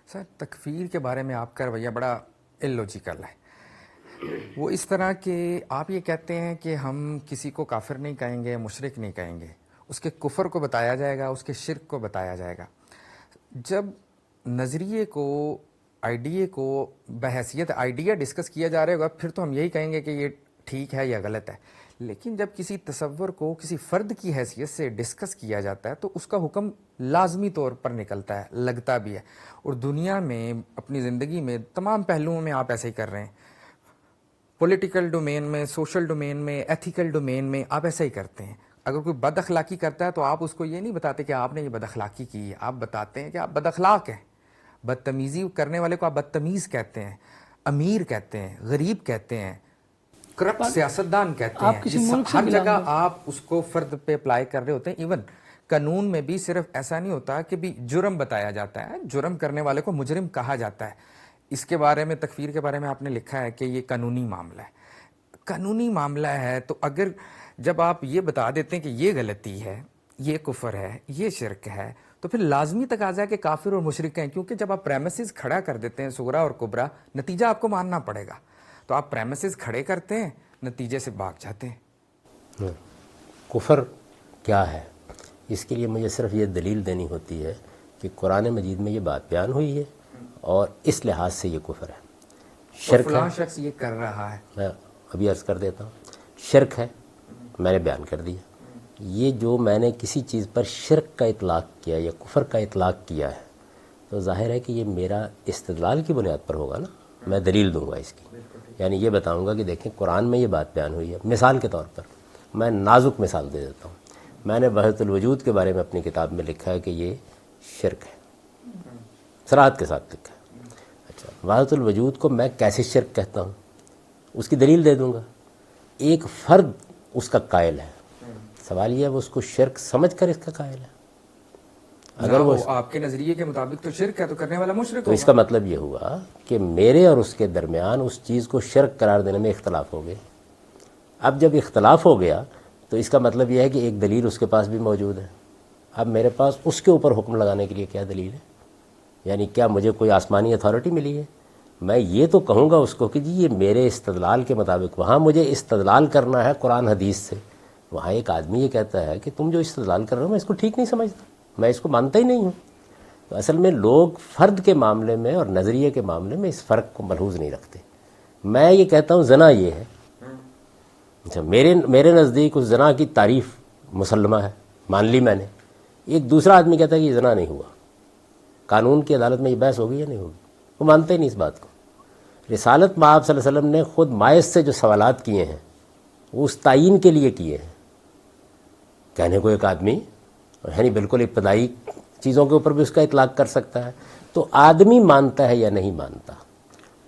سر تکفیر کے بارے میں آپ کا رویہ بڑا الوجیکل ہے. وہ اس طرح کہ آپ یہ کہتے ہیں کہ ہم کسی کو کافر نہیں کہیں گے، مشرک نہیں کہیں گے، اس کے کفر کو بتایا جائے گا، اس کے شرک کو بتایا جائے گا. جب نظریے کو، آئیڈیا کو بحیثیت آئیڈیا ڈسکس کیا جا رہا ہوگا پھر تو ہم یہی کہیں گے کہ یہ ٹھیک ہے یا غلط ہے. لیکن جب کسی تصور کو کسی فرد کی حیثیت سے ڈسکس کیا جاتا ہے تو اس کا حکم لازمی طور پر نکلتا ہے، لگتا بھی ہے. اور دنیا میں، اپنی زندگی میں تمام پہلوؤں میں آپ ایسے ہی کر رہے ہیں. پولیٹیکل ڈومین میں، سوشل ڈومین میں، ایتھیکل ڈومین میں آپ ایسا ہی کرتے ہیں. اگر کوئی بد اخلاقی کرتا ہے تو آپ اس کو یہ نہیں بتاتے کہ آپ نے یہ بد اخلاقی کی ہے، آپ بتاتے ہیں کہ آپ بد اخلاق ہیں. بدتمیزی کرنے والے کو آپ بدتمیز کہتے ہیں، امیر کہتے ہیں، غریب کہتے ہیں، کرپٹ سیاستدان کہتے ہیں. آپ کسی ملک سے ہر بلانگ جگہ کرتے آپ اس کو فرد پہ اپلائی کر رہے ہوتے ہیں. ایون قانون میں بھی صرف ایسا نہیں ہوتا کہ بھی جرم بتایا جاتا ہے، جرم کرنے والے کو مجرم کہا جاتا ہے. اس کے بارے میں، تکفیر کے بارے میں آپ نے لکھا ہے کہ یہ قانونی معاملہ ہے. قانونی معاملہ ہے تو اگر جب آپ یہ بتا دیتے ہیں کہ یہ غلطی ہے، یہ کفر ہے، یہ شرک ہے، تو پھر لازمی تقاضا ہے کہ کافر اور مشرک ہیں. کیونکہ جب آپ پریمیسز کھڑا کر دیتے ہیں صغرا اور کبرا، نتیجہ آپ کو ماننا پڑے گا. تو آپ پریمیسز کھڑے کرتے ہیں، نتیجے سے بھاگ جاتے ہیں. کفر کیا ہے؟ اس کے لیے مجھے صرف یہ دلیل دینی ہوتی ہے کہ قرآن مجید میں یہ بات بیان ہوئی ہے اور اس لحاظ سے یہ کفر ہے. اور فلاں شخص یہ کر رہا ہے. میں ابھی عرض کر دیتا ہوں. شرک ہے، میں نے بیان کر دیا. یہ جو میں نے کسی چیز پر شرک کا اطلاق کیا یا کفر کا اطلاق کیا ہے تو ظاہر ہے کہ یہ میرا استدلال کی بنیاد پر ہوگا نا. میں دلیل دوں گا اس کی، یعنی یہ بتاؤں گا کہ دیکھیں قرآن میں یہ بات بیان ہوئی ہے. مثال کے طور پر میں نازک مثال دے دیتا ہوں. میں نے وحدت الوجود کے بارے میں اپنی کتاب میں لکھا ہے کہ یہ شرک ہے، صراحت کے ساتھ لکھا ہے. اچھا، وحدت الوجود کو میں کیسے شرک کہتا ہوں اس کی دلیل دے دوں گا. ایک فرد اس کا قائل ہے، سوال یہ ہے وہ اس کو شرک سمجھ کر اس کا قائل ہے. اگر وہ آپ کے نظریے کے مطابق تو شرک ہے تو کرنے والا مشرک تو اس کا مطلب یہ ہوا کہ میرے اور اس کے درمیان اس چیز کو شرک قرار دینے میں اختلاف ہو گئے. اب جب اختلاف ہو گیا تو اس کا مطلب یہ ہے کہ ایک دلیل اس کے پاس بھی موجود ہے. اب میرے پاس اس کے اوپر حکم لگانے کے لیے کیا دلیل ہے؟ یعنی کیا مجھے کوئی آسمانی اتھارٹی ملی ہے؟ میں یہ تو کہوں گا اس کو کہ جی یہ میرے استدلال کے مطابق، وہاں مجھے استدلال کرنا ہے قرآن حدیث سے. وہاں ایک آدمی یہ کہتا ہے کہ تم جو استدلال کر رہے ہو میں اس کو ٹھیک نہیں سمجھتا، میں اس کو مانتا ہی نہیں ہوں. تو اصل میں لوگ فرد کے معاملے میں اور نظریے کے معاملے میں اس فرق کو ملحوظ نہیں رکھتے. میں یہ کہتا ہوں زنا یہ ہے، اچھا میرے نزدیک اس زنا کی تعریف مسلمہ ہے، مان لی میں نے. ایک دوسرا آدمی کہتا ہے کہ یہ زنا نہیں ہوا. قانون کی عدالت میں یہ بحث ہوگی یا نہیں ہوگی؟ وہ مانتے ہی نہیں اس بات کو. رسالت مآب صلی اللہ علیہ وسلم نے خود مائز سے جو سوالات کیے ہیں وہ اس تعین کے لیے کیے ہیں. کہنے کو ایک آدمی یعنی بالکل ابتدائی چیزوں کے اوپر بھی اس کا اطلاق کر سکتا ہے. تو آدمی مانتا ہے یا نہیں مانتا؟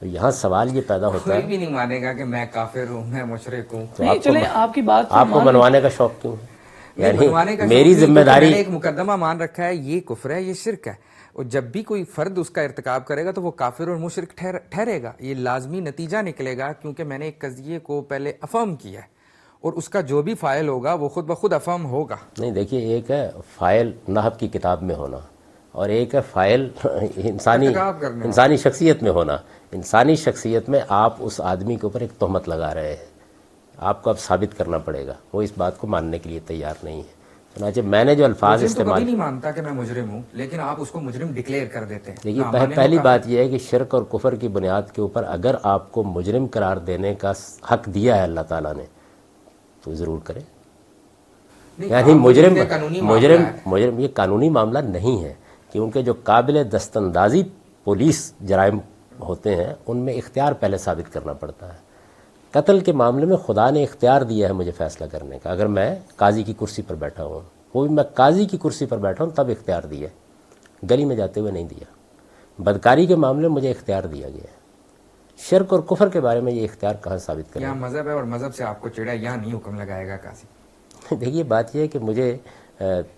تو یہاں سوال یہ پیدا ہوتا ہے، کوئی بھی نہیں مانے گا کہ میں کافر ہوں، میں مشرک ہوں. تو چلیں آپ کی بات آپ کو منوانے کا شوق کیوں ہے؟ منوانے کا میری ذمہ داری، میں نے ایک مقدمہ مان رکھا ہے یہ کفر ہے، یہ شرک ہے. اور جب بھی کوئی فرد اس کا ارتکاب کرے گا تو وہ کافر اور مشرک ٹھہرے گا. یہ لازمی نتیجہ نکلے گا کیونکہ میں نے ایک قضیے کو پہلے افرم کیا ہے اور اس کا جو بھی فائل ہوگا وہ خود بخود افرم ہوگا. نہیں دیکھیے، ایک ہے فائل نحو کی کتاب میں ہونا اور ایک ہے فائل انسانی شخصیت میں ہونا. انسانی شخصیت میں آپ اس آدمی کے اوپر ایک تہمت لگا رہے ہیں، آپ کو اب ثابت کرنا پڑے گا. وہ اس بات کو ماننے کے لیے تیار نہیں ہے. چنانچہ میں نے جو الفاظ استعمال، نہیں مانتا کہ میں مجرم ہوں لیکن آپ اس کو مجرم ڈکلیئر کر دیتے ہیں. دیکھیے پہلی بات یہ ہے کہ شرک اور کفر کی بنیاد کے اوپر اگر آپ کو مجرم قرار دینے کا حق دیا ہے اللہ تعالیٰ نے تو ضرور کریں. یعنی مجرم یہ قانونی معاملہ نہیں ہے، کیونکہ جو قابل دستاندازی پولیس جرائم ہوتے ہیں ان میں اختیار پہلے ثابت کرنا پڑتا ہے. قتل کے معاملے میں خدا نے اختیار دیا ہے مجھے فیصلہ کرنے کا. اگر میں قاضی کی کرسی پر بیٹھا ہوں، وہ بھی میں قاضی کی کرسی پر بیٹھا ہوں تب اختیار دیا، گلی میں جاتے ہوئے نہیں دیا. بدکاری کے معاملے میں مجھے اختیار دیا گیا ہے. شرک اور کفر کے بارے میں یہ اختیار کہاں ثابت کریں؟ یہاں مذہب ہے اور مذہب سے آپ کو چڑھا، یہاں نہیں حکم لگائے گا قاضی. دیکھیے بات یہ ہے کہ مجھے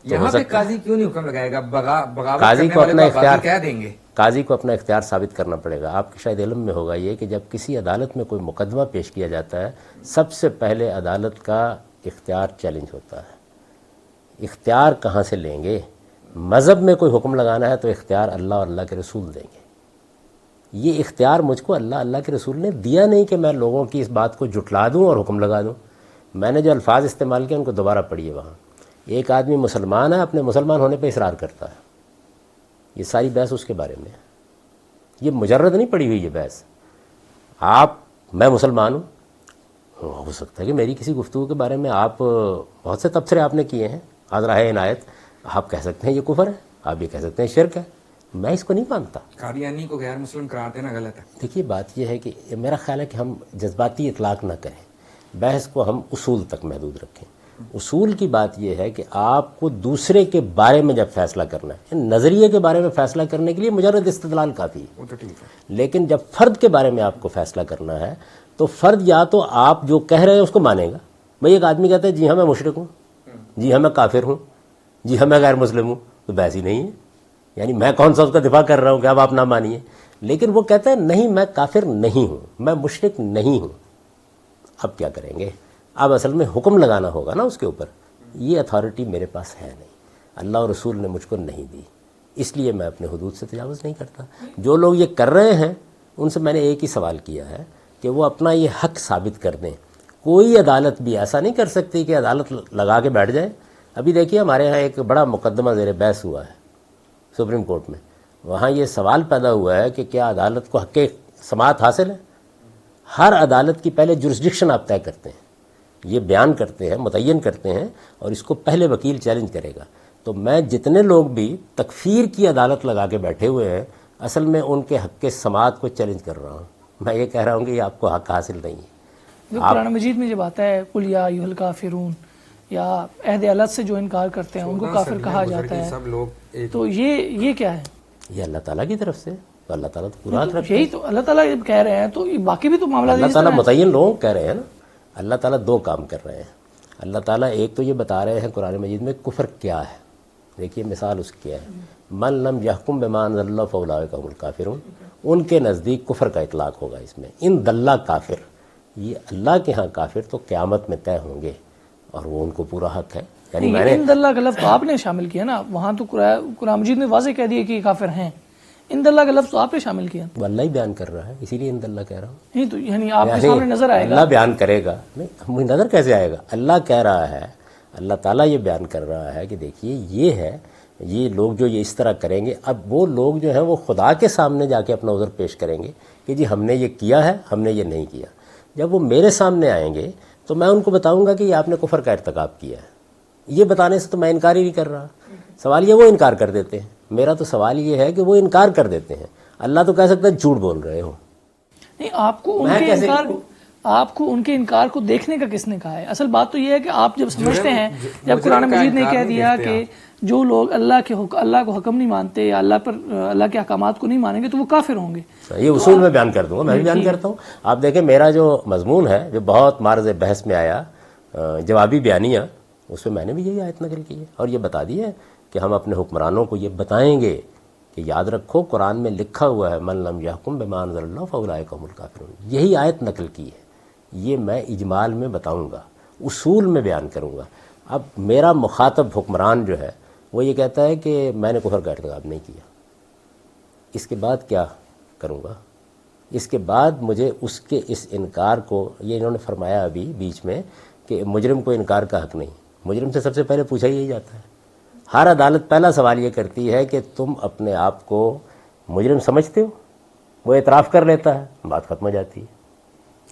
یہاں پہ قاضی کیوں نہیں حکم لگائے گا؟ قاضی کو اپنا اختیار کہہ دیں گے، قاضی کو اپنا اختیار ثابت کرنا پڑے گا. آپ کے شاید علم میں ہوگا یہ کہ جب کسی عدالت میں کوئی مقدمہ پیش کیا جاتا ہے سب سے پہلے عدالت کا اختیار چیلنج ہوتا ہے. اختیار کہاں سے لیں گے؟ مذہب میں کوئی حکم لگانا ہے تو اختیار اللہ اور اللہ کے رسول دیں گے. یہ اختیار مجھ کو اللہ کے رسول نے دیا نہیں کہ میں لوگوں کی اس بات کو جھٹلا دوں اور حکم لگا دوں. میں نے جو الفاظ استعمال کیے ان کو دوبارہ پڑھیے وہاں. ایک آدمی مسلمان ہے، اپنے مسلمان ہونے پہ اصرار کرتا ہے. یہ ساری بحث اس کے بارے میں ہے. یہ مجرد نہیں پڑھی ہوئی یہ بحث. میں مسلمان ہوں، ہو سکتا ہے کہ میری کسی گفتگو کے بارے میں آپ بہت سے تبصرے آپ نے کیے ہیں، حاضرہ ہے عنایت، آپ کہہ سکتے ہیں یہ کفر ہے، آپ یہ کہہ سکتے ہیں شرک ہے. میں اس کو نہیں مانتا. قادیانی کو غیر مسلم قرار دینا غلط ہے. دیکھیے بات یہ ہے کہ میرا خیال ہے کہ ہم جذباتی اطلاق نہ کریں، بحث کو ہم اصول تک محدود رکھیں. اصول کی بات یہ ہے کہ آپ کو دوسرے کے بارے میں جب فیصلہ کرنا ہے، نظریے کے بارے میں فیصلہ کرنے کے لیے مجرد استدلال کافی ہے. وہ تو ٹھیک ہے. لیکن جب فرد کے بارے میں آپ کو فیصلہ کرنا ہے تو فرد یا تو آپ جو کہہ رہے ہیں اس کو مانے گا. بھائی ایک آدمی کہتا ہے جی ہاں میں مشرک ہوں، جی ہاں میں کافر ہوں، جی ہاں میں غیر مسلم ہوں، تو بحث ہی نہیں ہے. یعنی میں کون سا اس کا دفاع کر رہا ہوں کہ اب آپ نہ مانیے. لیکن وہ کہتا ہے نہیں میں کافر نہیں ہوں، میں مشرک نہیں ہوں. اب کیا کریں گے؟ اب اصل میں حکم لگانا ہوگا نا اس کے اوپر. یہ اتھارٹی میرے پاس ہے نہیں، اللہ اور رسول نے مجھ کو نہیں دی، اس لیے میں اپنے حدود سے تجاوز نہیں کرتا. جو لوگ یہ کر رہے ہیں ان سے میں نے ایک ہی سوال کیا ہے کہ وہ اپنا یہ حق ثابت کر دیں. کوئی عدالت بھی ایسا نہیں کر سکتی کہ عدالت لگا کے بیٹھ جائے. ابھی دیکھیے ہمارے ہاں ایک بڑا مقدمہ زیر بحث ہوا ہے سپریم کورٹ میں. وہاں یہ سوال پیدا ہوا ہے کہ کیا عدالت کو حق سماعت حاصل ہے. ہر عدالت کی پہلے جورسڈکشن آپ طے کرتے ہیں، یہ بیان کرتے ہیں، متعین کرتے ہیں، اور اس کو پہلے وکیل چیلنج کرے گا. تو میں جتنے لوگ بھی تکفیر کی عدالت لگا کے بیٹھے ہوئے ہیں اصل میں ان کے حق سماعت کو چیلنج کر رہا ہوں. میں یہ کہہ رہا ہوں کہ یہ آپ کو حق حاصل نہیں ہے. قرآن مجید میں جب آتا ہے قل یا ایھا الکافرون، یا عہد الگ سے جو انکار کرتے ہیں ان کو کافر کہا جاتا ہے، سب لوگ تو یہ کیا ہے؟ یہ اللہ تعالیٰ کی طرف سے، تو اللہ تعالیٰ تو پورا حق رکھتے ہیں. یہی تو اللہ تعالیٰ جب کہہ رہے ہیں تو یہ باقی بھی تو معاملہ اللہ تعالیٰ متعین لوگ کہہ رہے ہیں نا. اللہ تعالیٰ دو کام کر رہے ہیں. اللہ تعالیٰ ایک تو یہ بتا رہے ہیں قرآن مجید میں کفر کیا ہے. دیکھیے مثال اس کی ہے، من لم یحکم بما انزل اللہ فاولئک هم الکافرون. ان کے نزدیک کفر کا اطلاق ہوگا اس میں. ان دلہ کافر، یہ اللہ کے ہاں کافر تو قیامت میں طے ہوں گے، اور وہ ان کو پورا حق ہے. یعنی میں نے ان اللہ کا لفظ تو آپ نے شامل کیا نا، وہاں تو قرآن مجید نے واضح کہہ دیا کہ یہ کافر ہیں. ان اللہ کا لفظ تو آپ نے شامل کیا. وہ اللہ ہی بیان کر رہا ہے، اسی لیے ان اللہ کہہ رہا ہوں. نہیں تو یعنی آپ کے سامنے نظر آئے گا، اللہ بیان کرے گا. نہیں مجھے نظر کیسے آئے گا؟ اللہ کہہ رہا ہے، اللہ تعالیٰ یہ بیان کر رہا ہے کہ دیکھیے یہ ہے، یہ لوگ جو یہ اس طرح کریں گے، اب وہ لوگ جو ہیں وہ خدا کے سامنے جا کے اپنا عذر پیش کریں گے کہ جی ہم نے یہ کیا ہے، ہم نے یہ نہیں کیا. جب وہ میرے سامنے آئیں گے تو میں ان کو بتاؤں گا کہ یہ آپ نے کفر کا ارتکاب کیا ہے. یہ بتانے سے تو میں انکار ہی نہیں کر رہا. سوال یہ وہ انکار کر دیتے ہیں. میرا تو سوال یہ ہے کہ وہ انکار کر دیتے ہیں. اللہ تو کہہ سکتا ہے جھوٹ بول رہے ہو. نہیں آپ کو ان کے انکار کو دیکھنے کا کس نے کہا ہے؟ اصل بات تو یہ ہے کہ آپ جب سمجھتے ہیں، جب قرآن مجید نے کہہ دیا کہ جو لوگ اللہ کو حکم نہیں مانتے یا اللہ کے احکامات کو نہیں مانیں گے تو وہ کافر ہوں گے. یہ اصول میں بیان کر دوں گا، میں بھی بیان کرتا ہوں. آپ دیکھیں میرا جو مضمون ہے جو بہت معرض بحث میں آیا، جوابی بیانیہ، اس میں نے بھی یہی آیت نقل کی ہے اور یہ بتا دی ہے کہ ہم اپنے حکمرانوں کو یہ بتائیں گے کہ یاد رکھو قرآن میں لکھا ہوا ہے من لم یحکم بما انزل اللہ فاولئک هم الکافرون. یہی آیت نقل کی ہے. یہ میں اجمال میں بتاؤں گا، اصول میں بیان کروں گا. اب میرا مخاطب حکمران جو ہے وہ یہ کہتا ہے کہ میں نے کفر کا ارتکاب نہیں کیا، اس کے بعد کیا کروں گا؟ اس کے بعد مجھے اس کے اس انکار کو، یہ انہوں نے فرمایا ابھی بیچ میں کہ مجرم کو انکار کا حق نہیں. مجرم سے سب سے پہلے پوچھا یہی جاتا ہے. ہر عدالت پہلا سوال یہ کرتی ہے کہ تم اپنے آپ کو مجرم سمجھتے ہو؟ وہ اعتراف کر لیتا ہے، بات ختم ہو جاتی ہے.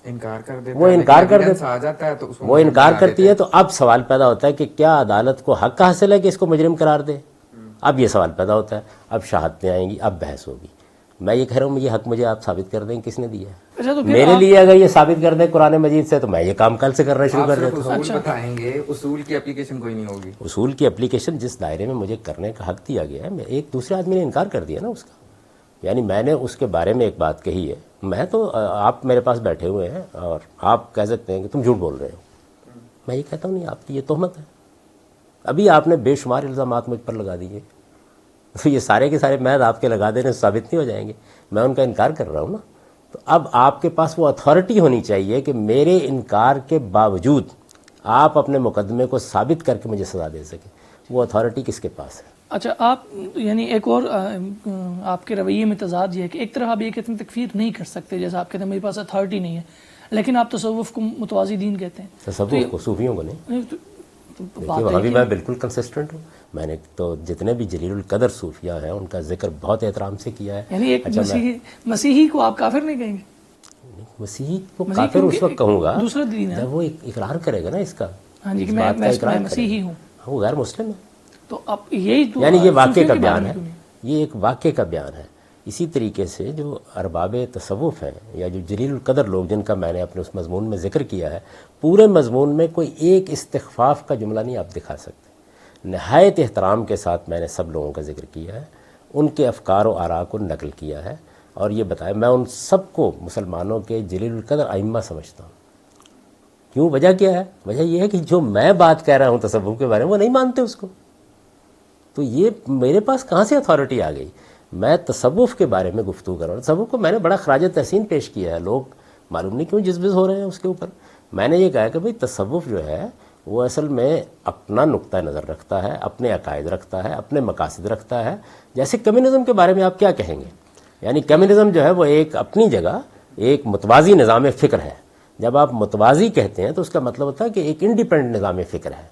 انکار کر دیتا وہ ہے، انکار کر لیکن دیتا آ جاتا ہے تو اس کو وہ انکار کرتی ہے. تو اب سوال پیدا ہوتا ہے کہ کیا عدالت کو حق حاصل ہے کہ اس کو مجرم قرار دے؟ اب یہ سوال پیدا ہوتا ہے. اب شہادتیں آئیں گی، اب بحث ہوگی. میں یہ کہہ رہا ہوں یہ حق مجھے آپ ثابت کر دیں کس نے دیا ہے. اچھا تو میرے لیے اگر یہ ثابت کر دیں قرآن مجید سے تو میں یہ کام کل سے کرنا شروع کر دیتا ہوں. اصول بتائیں گے، اصول کی اپلیکیشن کوئی نہیں ہوگی. اصول کی اپلیکیشن جس دائرے میں مجھے کرنے کا حق دیا گیا ہے، میں ایک دوسرے آدمی نے انکار کر دیا نا اس کا. یعنی میں نے اس کے بارے میں ایک بات کہی ہے، میں تو آپ میرے پاس بیٹھے ہوئے ہیں اور آپ کہہ سکتے ہیں کہ تم جھوٹ بول رہے ہو. میں یہ کہتا ہوں نہیں، آپ کی یہ تہمت ہے. ابھی آپ نے بے شمار الزامات مجھ پر لگا دیے، تو یہ سارے کے سارے محض آپ کے لگا دینے سے ثابت نہیں ہو جائیں گے. میں ان کا انکار کر رہا ہوں نا. تو اب آپ کے پاس وہ اتھارٹی ہونی چاہیے کہ میرے انکار کے باوجود آپ اپنے مقدمے کو ثابت کر کے مجھے سزا دے سکیں. وہ اتھارٹی کس کے پاس ہے؟ اچھا آپ یعنی ایک اور آپ کے رویے میں تضاد یہ ہے کہ ایک طرف آپ یہ کہتے ہیں تکفیر نہیں کر سکتے، جیسا آپ کہتے ہیں میرے پاس اتھارٹی نہیں ہے، لیکن آپ تصوف کو متوازی دین کہتے ہیں. تصوف کو، صوفیوں کو نہیں. دیکھیے وہاں بھی میں بالکل کنسسٹنٹ ہوں. میں نے تو جتنے بھی جلیل القدر صوفیاء ہیں ان کا ذکر بہت احترام سے کیا ہے. یعنی ایک مسیحی کو آپ کافر نہیں کہیں گے؟ مسیحی کو کافر اس وقت کہوں گا دوسرا دین ہے جب وہ اقرار کرے گا نا اس کا، ہاں جی کہ میں مسیحی ہوں، وہ غیر مسلم ہے. تو اب یہی یعنی یہ واقعے کا بیان ہے، یہ ایک واقعے کا بیان ہے. اسی طریقے سے جو ارباب تصوف ہیں یا جو جلیل القدر لوگ جن کا میں نے اپنے اس مضمون میں ذکر کیا ہے، پورے مضمون میں کوئی ایک استخفاف کا جملہ نہیں آپ دکھا سکتے. نہایت احترام کے ساتھ میں نے سب لوگوں کا ذکر کیا ہے، ان کے افکار و آراء کو نقل کیا ہے اور یہ بتایا. میں ان سب کو مسلمانوں کے جلیل القدر ائمہ سمجھتا ہوں. کیوں؟ وجہ کیا ہے؟ وجہ یہ ہے کہ جو میں بات کہہ رہا ہوں تصوف کے بارے میں وہ نہیں مانتے اس کو. تو یہ میرے پاس کہاں سے اتھارٹی آ گئی؟ میں تصوف کے بارے میں گفتگو کر رہا ہوں. تصوف کو میں نے بڑا خراج تحسین پیش کیا ہے. لوگ معلوم نہیں کیوں جذبز ہو رہے ہیں اس کے اوپر. میں نے یہ کہا کہ بھئی تصوف جو ہے وہ اصل میں اپنا نقطہ نظر رکھتا ہے، اپنے عقائد رکھتا ہے، اپنے مقاصد رکھتا ہے. جیسے کمیونزم کے بارے میں آپ کیا کہیں گے؟ یعنی کمیونزم جو ہے وہ ایک اپنی جگہ ایک متوازی نظام فکر ہے. جب آپ متوازی کہتے ہیں تو اس کا مطلب ہوتا ہے کہ ایک انڈیپینڈنٹ نظام فکر ہے،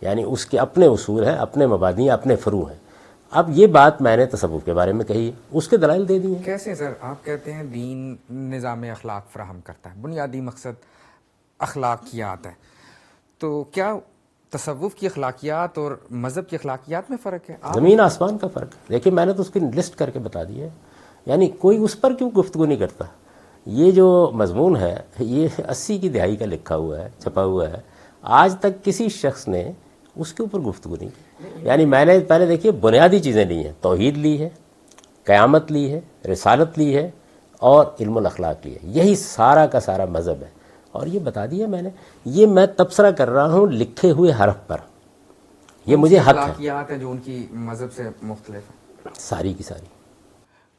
یعنی اس کے اپنے اصول ہیں، اپنے مبادی، اپنے فروع ہیں. اب یہ بات میں نے تصوف کے بارے میں کہی، اس کے دلائل دے دیے. کیسے سر؟ آپ کہتے ہیں دین نظام اخلاق فراہم کرتا ہے، بنیادی مقصد اخلاقیات ہے، تو کیا تصوف کی اخلاقیات اور مذہب کی اخلاقیات میں فرق ہے؟ زمین آسمان کا فرق ہے. دیکھیے میں نے تو اس کی لسٹ کر کے بتا دی ہے. یعنی کوئی اس پر کیوں گفتگو نہیں کرتا؟ یہ جو مضمون ہے یہ 80 کی دہائی کا لکھا ہوا ہے، چھپا ہوا ہے. آج تک کسی شخص نے اس کے اوپر گفتگو نہیں کی. یعنی میں نے پہلے دیکھیے بنیادی چیزیں لی ہیں، توحید لی ہے، قیامت لی ہے، رسالت لی ہے اور علم الاخلاق لی ہے. یہی سارا کا سارا مذہب ہے اور یہ بتا دیا میں نے. یہ میں تبصرہ کر رہا ہوں لکھے ہوئے حرف پر، یہ مجھے حق ہے. اخلاقیات ہیں جو ان کی مذہب سے مختلف ہیں ساری کی ساری.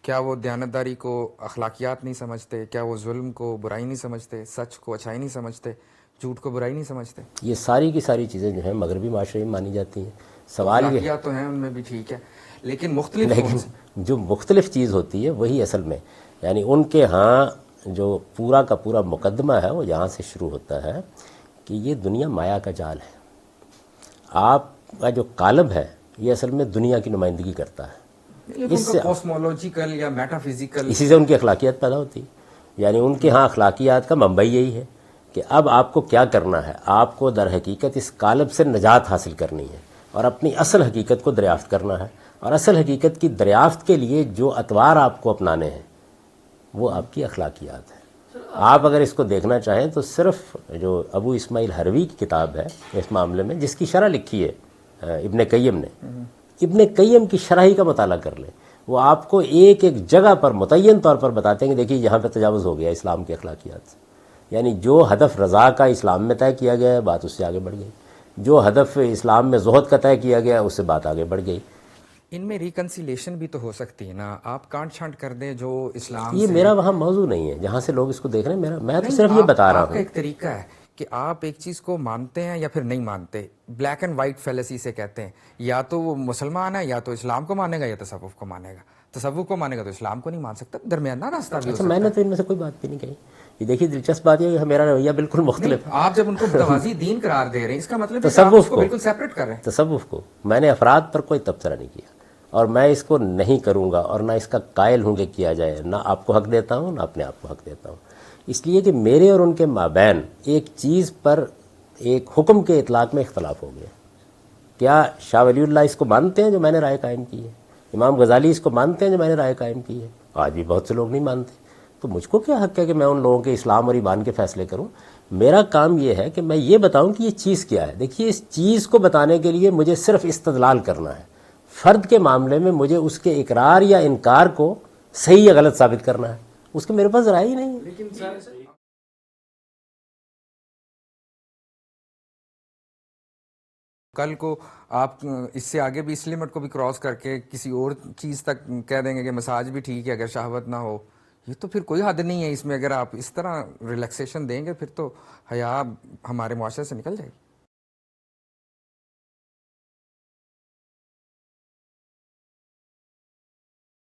کیا وہ دیانتداری کو اخلاقیات نہیں سمجھتے؟ کیا وہ ظلم کو برائی نہیں سمجھتے؟ سچ کو اچھائی نہیں سمجھتے؟ جھوٹ کو برائی نہیں سمجھتے؟ یہ ساری کی ساری چیزیں جو ہیں مغربی معاشرے میں مانی جاتی ہیں. سوال یہ اخلاقیات تو ہیں ان میں بھی، ٹھیک ہے، لیکن مختلف جو مختلف چیز ہوتی ہے وہی اصل میں، یعنی ان کے ہاں جو پورا کا پورا مقدمہ ہے وہ یہاں سے شروع ہوتا ہے کہ یہ دنیا مایا کا جال ہے. آپ کا جو قالب ہے یہ اصل میں دنیا کی نمائندگی کرتا ہے. اس سے کوسمولوجیکل یا میٹا فزیکل، اسی سے ان کی اخلاقیات پیدا ہوتی ہے. یعنی ان کے ہاں اخلاقیات کا منبع یہی ہے کہ اب آپ کو کیا کرنا ہے. آپ کو در حقیقت اس قالب سے نجات حاصل کرنی ہے اور اپنی اصل حقیقت کو دریافت کرنا ہے. اور اصل حقیقت کی دریافت کے لیے جو اطوار آپ کو اپنانے ہیں وہ آپ کی اخلاقیات ہیں. آپ اگر اس کو دیکھنا چاہیں تو صرف جو ابو اسماعیل حروی کی کتاب ہے اس معاملے میں، جس کی شرح لکھی ہے ابن قیم نے، ابن قیم کی شرح کا مطالعہ کر لیں. وہ آپ کو ایک ایک جگہ پر متعین طور پر بتاتے ہیں کہ دیکھیے یہاں پہ تجاوز ہو گیا اسلام کی اخلاقیات سے. یعنی جو ہدف رضا کا اسلام میں طے کیا گیا ہے بات اس سے آگے بڑھ گئی، جو ہدف اسلام میں زہد کا طے کیا گیا ہے اس سے بات آگے بڑھ گئی. ان میں ریکنسیلیشن بھی تو ہو سکتی ہے نا. آپ کانٹ چھانٹ کر دیں جو اسلام یہ میرا وہاں موضوع نہیں ہے جہاں سے لوگ اس کو دیکھ رہے ہیں. میں تو صرف یہ بتا رہا آپ کا ہوں. ایک طریقہ ہے کہ آپ ایک چیز کو مانتے ہیں یا پھر نہیں مانتے. بلیک اینڈ وائٹ فیلسی سے کہتے ہیں، یا تو وہ مسلمان ہے یا تو اسلام کو مانے گا یا تصوف کو مانے گا. تصوف کو مانے گا تو اسلام کو نہیں مان سکتا. درمیانہ راستہ بھی ہو سکتا ہے. میں نے تو ان میں سے کوئی بات بھی نہیں کہی. یہ دیکھیے دلچسپ بات یہ ہے کہ میرا رویہ بالکل مختلف ہے. آپ جب ان کو متوازی دین قرار دے رہے ہیں اس کا مطلب تصوف کو بالکل سیپریٹ کر رہے ہیں. تصوف کو میں نے افراد پر کوئی تبصرہ نہیں کیا اور میں اس کو نہیں کروں گا اور نہ اس کا قائل ہوں کہ کیا جائے. نہ آپ کو حق دیتا ہوں نہ اپنے آپ کو حق دیتا ہوں. اس لیے کہ میرے اور ان کے مابین ایک چیز پر ایک حکم کے اطلاق میں اختلاف ہو گیا. کیا شاہ ولی اللہ اس کو مانتے ہیں جو میں نے رائے قائم کی ہے؟ امام غزالی اس کو مانتے ہیں جو میں نے رائے قائم کی ہے؟ آج بھی بہت سے لوگ نہیں مانتے. تو مجھ کو کیا حق ہے کہ میں ان لوگوں کے اسلام اور ایمان کے فیصلے کروں؟ میرا کام یہ ہے کہ میں یہ بتاؤں کہ یہ چیز کیا ہے. دیکھیے اس چیز کو بتانے کے لیے مجھے صرف استدلال کرنا ہے. فرد کے معاملے میں مجھے اس کے اقرار یا انکار کو صحیح یا غلط ثابت کرنا ہے. اس کے میرے پاس رائے ہی نہیں ہے. کل کو آپ اس سے آگے بھی اس لمٹ کو بھی کراس کر کے کسی اور چیز تک کہہ دیں گے کہ مساج بھی ٹھیک ہے اگر شہوت نہ ہو. یہ تو پھر کوئی حد نہیں ہے اس میں. اگر آپ اس طرح ریلیکسیشن دیں گے پھر تو حیا ہمارے معاشرے سے نکل جائے گی.